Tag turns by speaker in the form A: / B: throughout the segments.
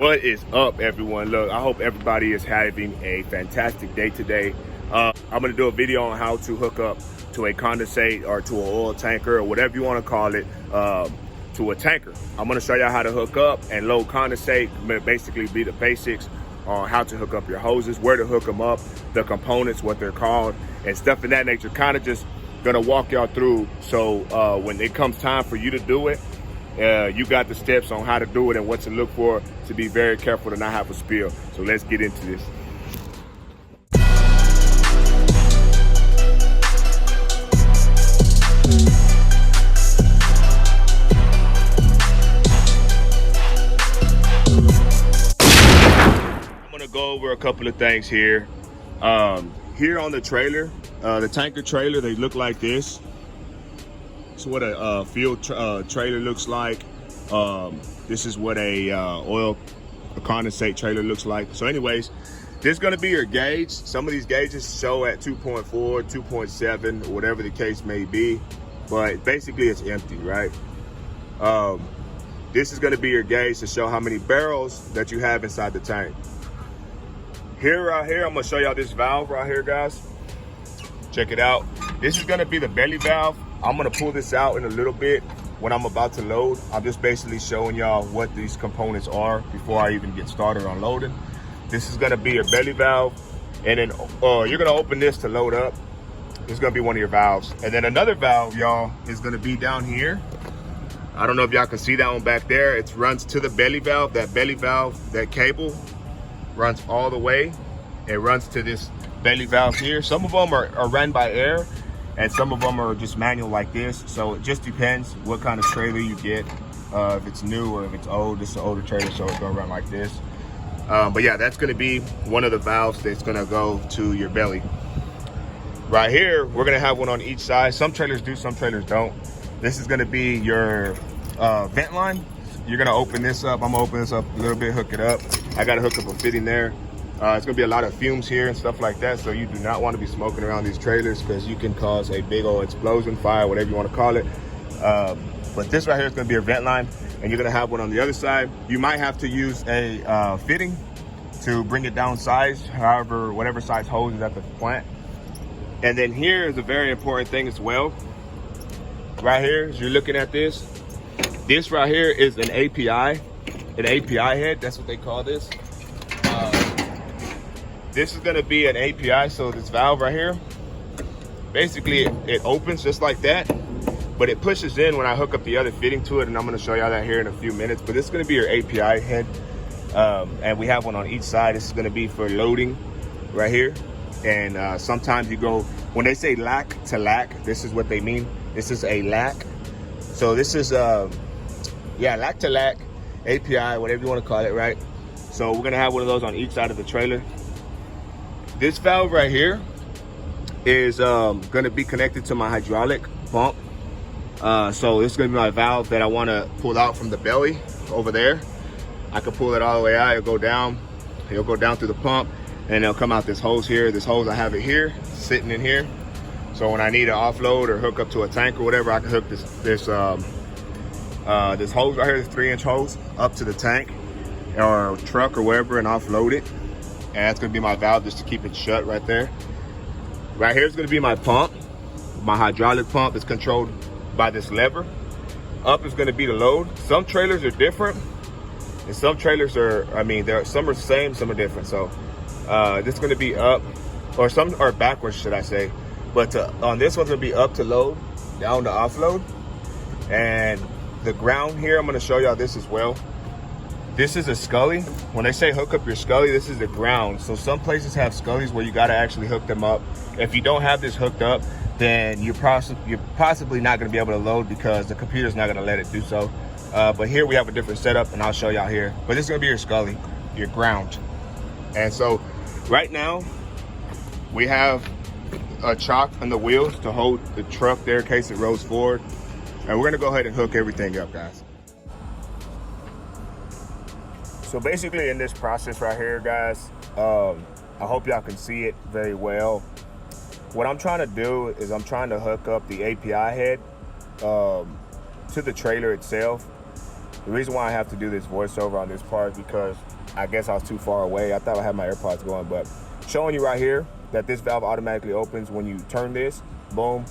A: What is up, everyone? Look, I hope everybody is having a fantastic day today. I'm going to do a video on how to hook up to a condensate or to an oil tanker or whatever you want to call it, to a tanker. I'm going to show you how to hook up and load condensate, basically be the basics on how to hook up your hoses, where to hook them up, the components, what they're called, and stuff of that nature. Kind of just going to walk y'all through so when it comes time for you to do it, you got the steps on how to do it and what to look for to be very careful to not have a spill. So let's get into this. I'm gonna go over a couple of things here. Here on the trailer, the tanker trailer, they look like this. This is what a field trailer looks like. This is what a condensate trailer looks like. So anyways, this is going to be your gauge. Some of these gauges show at 2.4, 2.7, whatever the case may be, but basically it's empty, right? This is going to be your gauge to show how many barrels that you have inside the tank. Right here, I'm going to show y'all this valve right here, guys. Check it out. This is going to be the belly valve. I'm gonna pull this out in a little bit when I'm about to load. I'm just basically showing y'all what these components are before I even get started on loading. This is gonna be your belly valve, and then you're gonna open this to load up. This is gonna be one of your valves. And then another valve, y'all, is gonna be down here. I don't know if y'all can see that one back there. It runs to the belly valve. That belly valve, that cable runs all the way. It runs to this belly valve here. Some of them are run by air, and some of them are just manual like this. So it just depends what kind of trailer you get. If it's new or if it's old. This is an older trailer, so it's gonna run like this. But yeah, that's gonna be one of the valves that's gonna go to your belly. Right here, we're gonna have one on each side. Some trailers do, some trailers don't. This is gonna be your vent line. You're gonna open this up. I'm gonna open this up a little bit, hook it up. I gotta hook up a fitting there. It's gonna be a lot of fumes here and stuff like that, so you do not want to be smoking around these trailers because you can cause a big old explosion, fire, whatever you want to call it. But this right here is gonna be a vent line, and you're gonna have one on the other side. You might have to use a fitting to bring it down size, however, whatever size hose is at the plant. And then here is a very important thing as well. Right here, as you're looking at this right here is an API head. That's what they call this. This is gonna be an API, so this valve right here, basically it opens just like that, but it pushes in when I hook up the other fitting to it, and I'm gonna show y'all that here in a few minutes. But this is gonna be your API head, and we have one on each side. This is gonna be for loading right here. And sometimes you go, when they say lac to lac, this is what they mean. This is a lac. So this is, yeah, lac to lac, API, whatever you wanna call it, right? So we're gonna have one of those on each side of the trailer. This valve right here is gonna be connected to my hydraulic pump. So this is gonna be my valve that I wanna pull out from the belly over there. I can pull it all the way out, it'll go down through the pump, and it'll come out this hose here. This hose, I have it here, sitting in here. So when I need to offload or hook up to a tank or whatever, I can hook this hose right here, this 3-inch hose, up to the tank or truck or wherever, and offload it. And that's gonna be my valve just to keep it shut right there. Right here is gonna be my pump. My hydraulic pump is controlled by this lever. Up is gonna be the load. Some trailers are different, and some trailers are, some are the same, some are different. So this is gonna be up, or some are backwards, should I say. But on this one's gonna be up to load, down to offload. And the ground here, I'm gonna show y'all this as well. This is a scully. When they say hook up your scully, this is the ground. So some places have scullies where you gotta actually hook them up. If you don't have this hooked up, then you're possibly not gonna be able to load because the computer's not gonna let it do so. But here we have a different setup, and I'll show y'all here. But this is gonna be your scully, your ground. And so right now, we have a chock on the wheels to hold the truck there in case it rolls forward. And we're gonna go ahead and hook everything up, guys. So basically in this process right here, guys, I hope y'all can see it very well. What I'm trying to do is I'm trying to hook up the API head to the trailer itself. The reason why I have to do this voiceover on this part is because I guess I was too far away. I thought I had my AirPods going, but showing you right here that this valve automatically opens when you turn this, boom,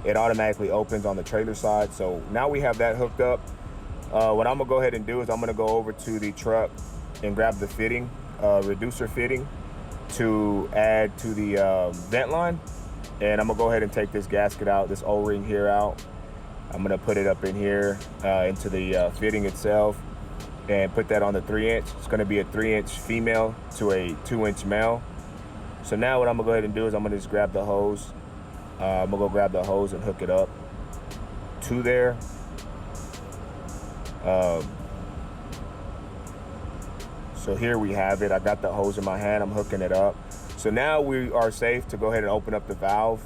A: it automatically opens on the trailer side. So now we have that hooked up. What I'm gonna go ahead and do is I'm gonna go over to the truck and grab the fitting, reducer fitting, to add to the vent line. And I'm gonna go ahead and take this gasket out, this O-ring here out. I'm gonna put it up in here into the fitting itself and put that on the 3-inch. It's gonna be a 3-inch female to a 2-inch male. So now what I'm gonna go ahead and do is I'm gonna just grab the hose. I'm gonna go grab the hose and hook it up to there. So here we have it. I got the hose in my hand, I'm hooking it up. So now we are safe to go ahead and open up the valve.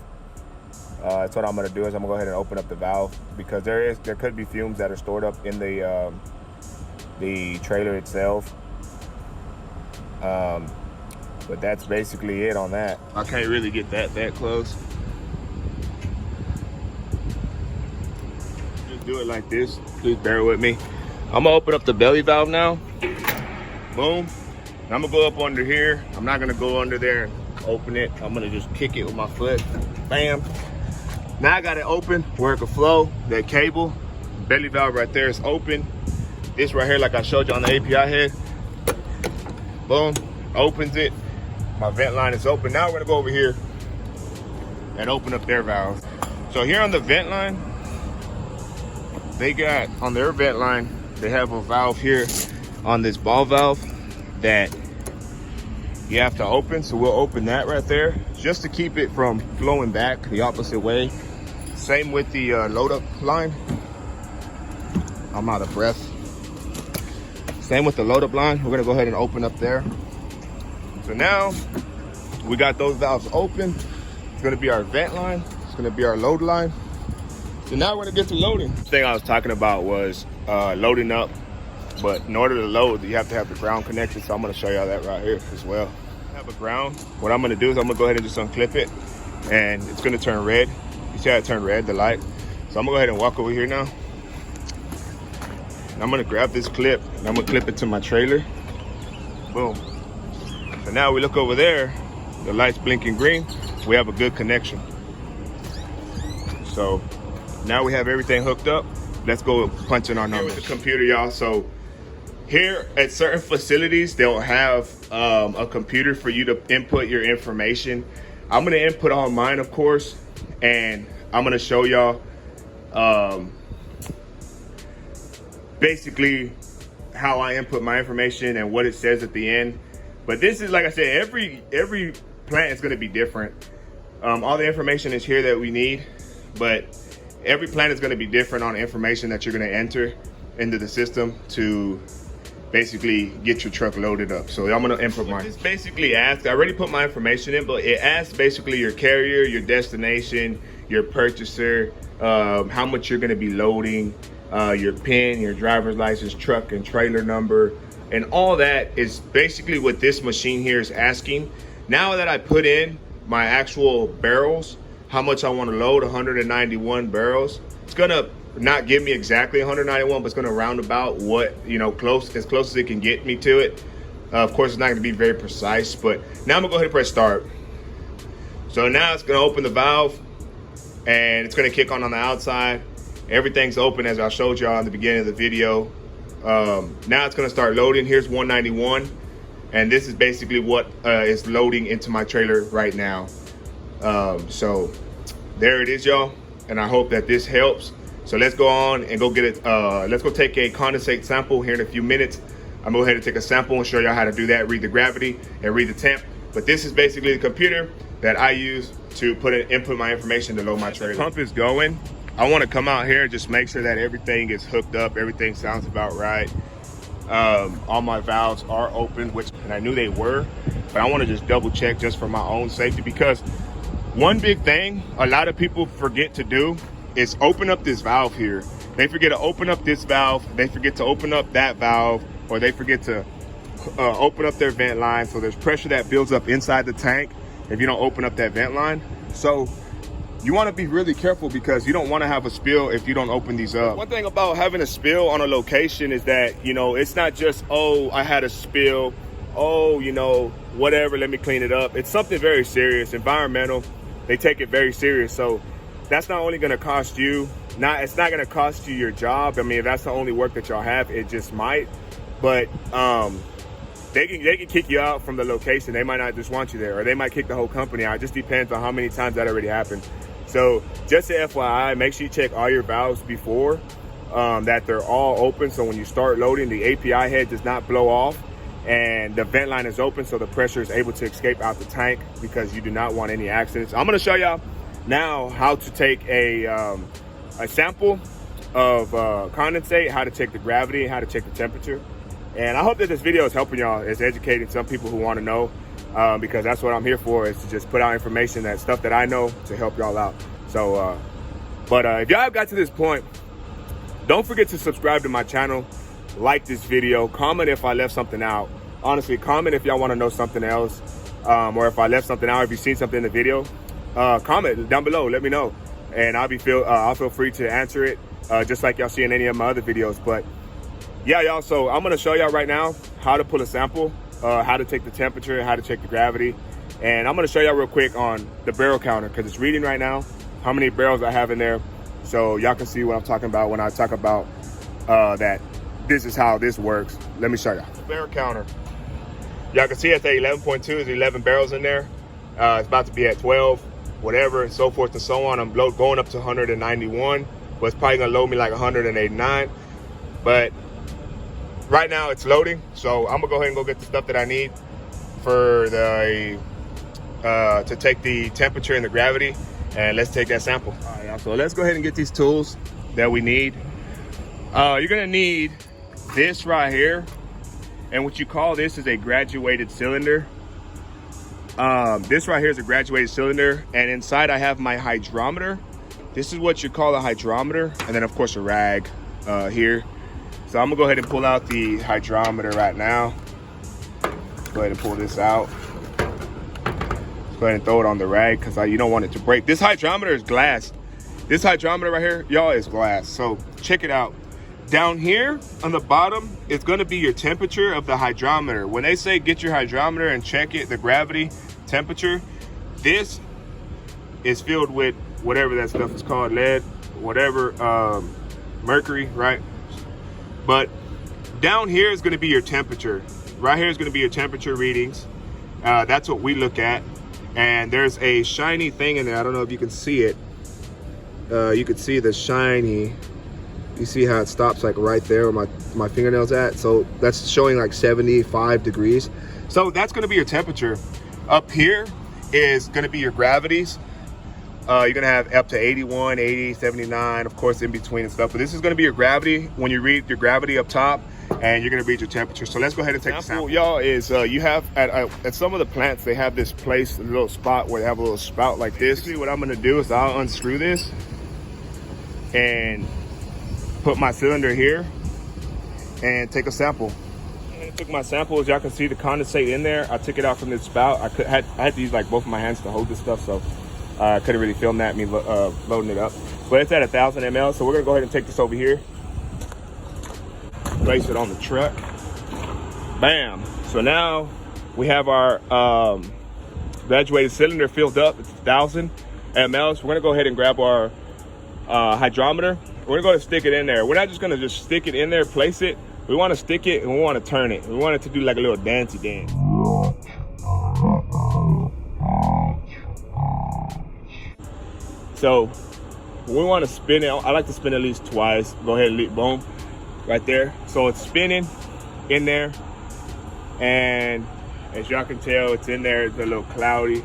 A: That's what I'm gonna do, is I'm gonna go ahead and open up the valve, because there could be fumes that are stored up in the trailer itself. But that's basically it on that. I can't really get that close. Just do it like this. Please bear with me. I'm gonna open up the belly valve now. Boom. And I'm gonna go up under here. I'm not gonna go under there and open it. I'm gonna just kick it with my foot. Bam. Now I got it open where it can flow. That cable, belly valve right there is open. This right here, like I showed you on the API head, boom, opens it. My vent line is open. Now we're gonna go over here and open up their valves. So here on the vent line, they got, on their vent line, they have a valve here on this ball valve that you have to open. So we'll open that right there just to keep it from flowing back the opposite way. Same with the load up line. I'm out of breath. Same with the load up line. We're gonna go ahead and open up there. So now we got those valves open. It's gonna be our vent line. It's gonna be our load line. So now we're gonna get to loading. The thing I was talking about was loading up, but in order to load, you have to have the ground connected. So I'm gonna show y'all that right here as well. I have a ground. What I'm gonna do is I'm gonna go ahead and just unclip it, and it's gonna turn red. You see how it turned red, the light? So I'm gonna go ahead and walk over here now. And I'm gonna grab this clip and I'm gonna clip it to my trailer. Boom. So now we look over there, the light's blinking green. We have a good connection. So now we have everything hooked up. Let's go punch in our numbers. Here with the computer, y'all. So here at certain facilities, they'll have a computer for you to input your information. I'm gonna input all mine, of course, and I'm gonna show y'all basically how I input my information and what it says at the end. But this is, like I said, every plant is gonna be different. All the information is here that we need, but every plant is gonna be different on the information that you're gonna enter into the system to basically get your truck loaded up. So I'm gonna input mine. This basically asks, I already put my information in, but it asks basically your carrier, your destination, your purchaser, how much you're gonna be loading, your PIN, your driver's license, truck and trailer number, and all that is basically what this machine here is asking. Now that I put in my actual barrels, how much I want to load, 191 barrels, it's gonna not give me exactly 191, but it's gonna round about what, you know, as close as it can get me to it. Of course, it's not gonna be very precise, but now I'm gonna go ahead and press start. So now it's gonna open the valve and it's gonna kick on the outside. Everything's open as I showed y'all in the beginning of the video. Now it's gonna start loading. Here's 191. And this is basically what is loading into my trailer right now. So there it is, y'all. And I hope that this helps. So let's go on and go get it. Let's go take a condensate sample here in a few minutes. I'm gonna go ahead and take a sample and show y'all how to do that, read the gravity and read the temp. But this is basically the computer that I use to input my information to load my trailer. The pump is going. I want to come out here and just make sure that everything is hooked up. Everything sounds about right. All my valves are open, and I knew they were, but I want to just double check just for my own safety, because one big thing a lot of people forget to do is open up this valve here. They forget to open up this valve, they forget to open up that valve, or they forget to open up their vent line. So there's pressure that builds up inside the tank if you don't open up that vent line. So you want to be really careful because you don't want to have a spill if you don't open these up. One thing about having a spill on a location is that, you know, it's not just, oh, I had a spill, oh, you know, whatever, let me clean it up. It's something very serious. Environmental, they take it very serious. So that's not only going to cost you, it's not going to cost you your job. I mean, if that's the only work that y'all have, it just might. But they can kick you out from the location. They might not just want you there, or they might kick the whole company out. It just depends on how many times that already happened. So just a FYI, make sure you check all your valves before, that they're all open. So when you start loading, the API head does not blow off and the vent line is open, so the pressure is able to escape out the tank, because you do not want any accidents. I'm gonna show y'all now how to take a sample of condensate, how to check the gravity, how to check the temperature. And I hope that this video is helping y'all. It's educating some people who want to know, because that's what I'm here for, is to just put out information, that stuff that I know, to help y'all out. So, if y'all have got to this point, don't forget to subscribe to my channel, like this video, comment if I left something out. Honestly, comment if y'all want to know something else, or if I left something out, if you've seen something in the video, comment down below, let me know. And I'll feel free to answer it, just like y'all see in any of my other videos. But yeah, y'all, so I'm gonna show y'all right now how to pull a sample, how to take the temperature, how to check the gravity. And I'm gonna show y'all real quick on the barrel counter, because it's reading right now how many barrels I have in there, so y'all can see what I'm talking about when I talk about that this is how this works. Let me show y'all. The barrel counter, y'all can see at the 11.2 is 11 barrels in there. It's about to be at 12, whatever, and so forth and so on. I'm going up to 191, but it's probably gonna load me like 189. But right now it's loading, so I'm gonna go ahead and go get the stuff that I need for the to take the temperature and the gravity, and let's take that sample. All right, y'all, so let's go ahead and get these tools that we need. You're gonna need this right here, and what you call this is a graduated cylinder. This right here is a graduated cylinder, and inside I have my hydrometer. This is what you call a hydrometer, and then of course a rag here. So I'm gonna go ahead and pull out the hydrometer right now. Go ahead and pull this out. Go ahead and throw it on the rag, because you don't want it to break. This hydrometer is glass. This hydrometer right here, y'all, is glass. So check it out. Down here on the bottom, it's gonna be your temperature of the hydrometer. When they say get your hydrometer and check it, the gravity, temperature, this is filled with whatever that stuff is called, lead, whatever, mercury, right? But down here is going to be your temperature. Right here is going to be your temperature readings. That's what we look at. And there's a shiny thing in there. I don't know if you can see it. You can see the shiny. You see how it stops like right there where my fingernail's at. So that's showing like 75 degrees. So that's going to be your temperature. Up here is going to be your gravities. You're gonna have up to 81, 80, 79, of course, in between and stuff. But this is gonna be your gravity when you read your gravity up top, and you're gonna read your temperature. So let's go ahead and take a sample. Y'all, is you have at some of the plants, they have this place, a little spot where they have a little spout like this. See, what I'm gonna do is I'll unscrew this and put my cylinder here and take a sample. I took my sample. As y'all can see, the condensate in there. I took it out from this spout. I had to use like both of my hands to hold this stuff, so I couldn't really film that, me loading it up. But it's at 1,000 ml, so we're gonna go ahead and take this over here. Place it on the truck. Bam. So now we have our graduated cylinder filled up. It's 1,000 ml. So we're gonna go ahead and grab our hydrometer. We're gonna go ahead and stick it in there. We're not just gonna just stick it in there, place it. We wanna stick it and we wanna turn it. We want it to do like a little dancey dance. So we want to spin it. I like to spin at least twice. Go ahead and leave, boom, right there. So it's spinning in there, and as y'all can tell, it's in there. It's a little cloudy.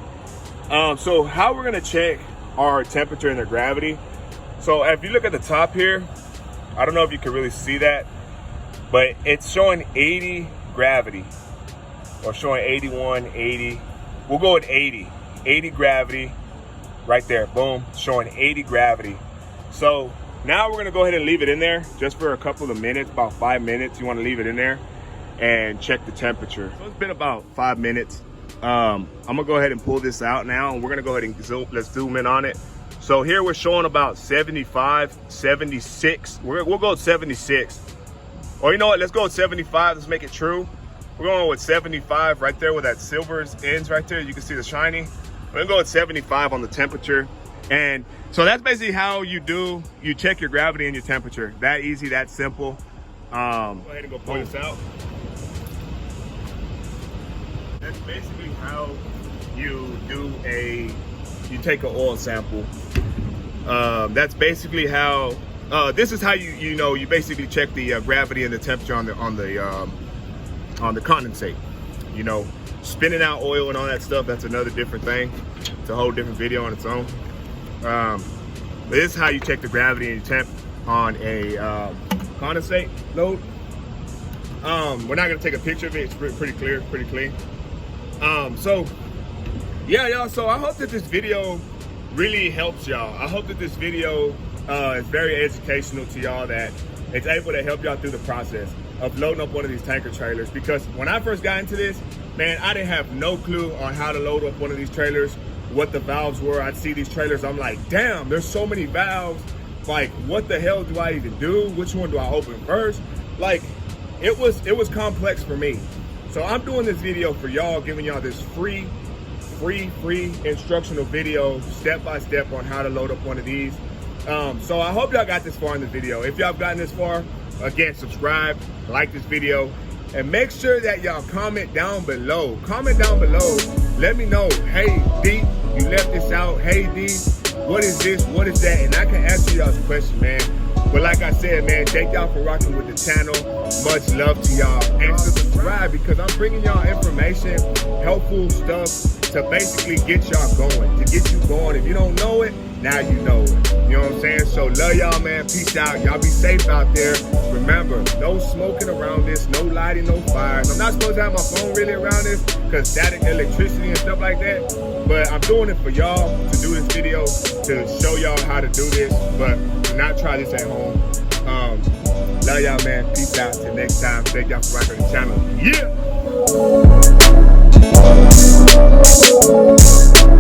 A: So how we're gonna check our temperature and the gravity. So if you look at the top here, I don't know if you can really see that, but it's showing 80 gravity, or showing 81, 80. We'll go with 80 gravity. Right there, boom, showing 80 gravity. So now we're gonna go ahead and leave it in there just for a couple of minutes, about 5 minutes. You wanna leave it in there and check the temperature. So it's been about 5 minutes. I'm gonna go ahead and pull this out now, and we're gonna go ahead and let's zoom in on it, So here we're showing about 75, 76. We'll go with 76. Or you know what, let's go with 75, let's make it true. We're going with 75 right there where that silver ends right there. You can see the shiny. We're gonna go with 75 on the temperature. And so that's basically how you check your gravity and your temperature. That easy, that simple. Go ahead and go point this out. That's basically how you take an oil sample. That's basically how, this is how you basically check the gravity and the temperature on the condensate. You know, spinning out oil and all that stuff, that's another different thing. It's a whole different video on its own. But this is how you check the gravity and temp on a condensate load. We're not gonna take a picture of it. It's pretty clear, pretty clean. So yeah, y'all. So I hope that this video really helps y'all. I hope that this video is very educational to y'all, that it's able to help y'all through the process of loading up one of these tanker trailers. Because when I first got into this, man, I didn't have no clue on how to load up one of these trailers, what the valves were. I'd see these trailers, I'm like, damn, there's so many valves. Like, what the hell do I even do? Which one do I open first? Like, it was complex for me. So I'm doing this video for y'all, giving y'all this free instructional video, step-by-step on how to load up one of these. So I hope y'all got this far in the video. If y'all have gotten this far, again, subscribe, like this video, and make sure that y'all comment down below. Comment down below. Let me know, hey, D, you left this out. Hey, D, what is this? What is that? And I can answer y'all's question, man. But like I said, man, thank y'all for rocking with the channel. Much love to y'all. And subscribe, because I'm bringing y'all information, helpful stuff to basically get y'all going, to get you going. If you don't know it, now you know it. You know what I'm saying? So love y'all, man. Peace out. Y'all be safe out there. Remember, no smoking around this, no lighting, no fires. I'm not supposed to have my phone really around this because static electricity and stuff like that. But I'm doing it for y'all, to do this video, to show y'all how to do this, but do not try this at home. Love y'all, man. Peace out. Till next time. Thank y'all for rocking the channel. Yeah!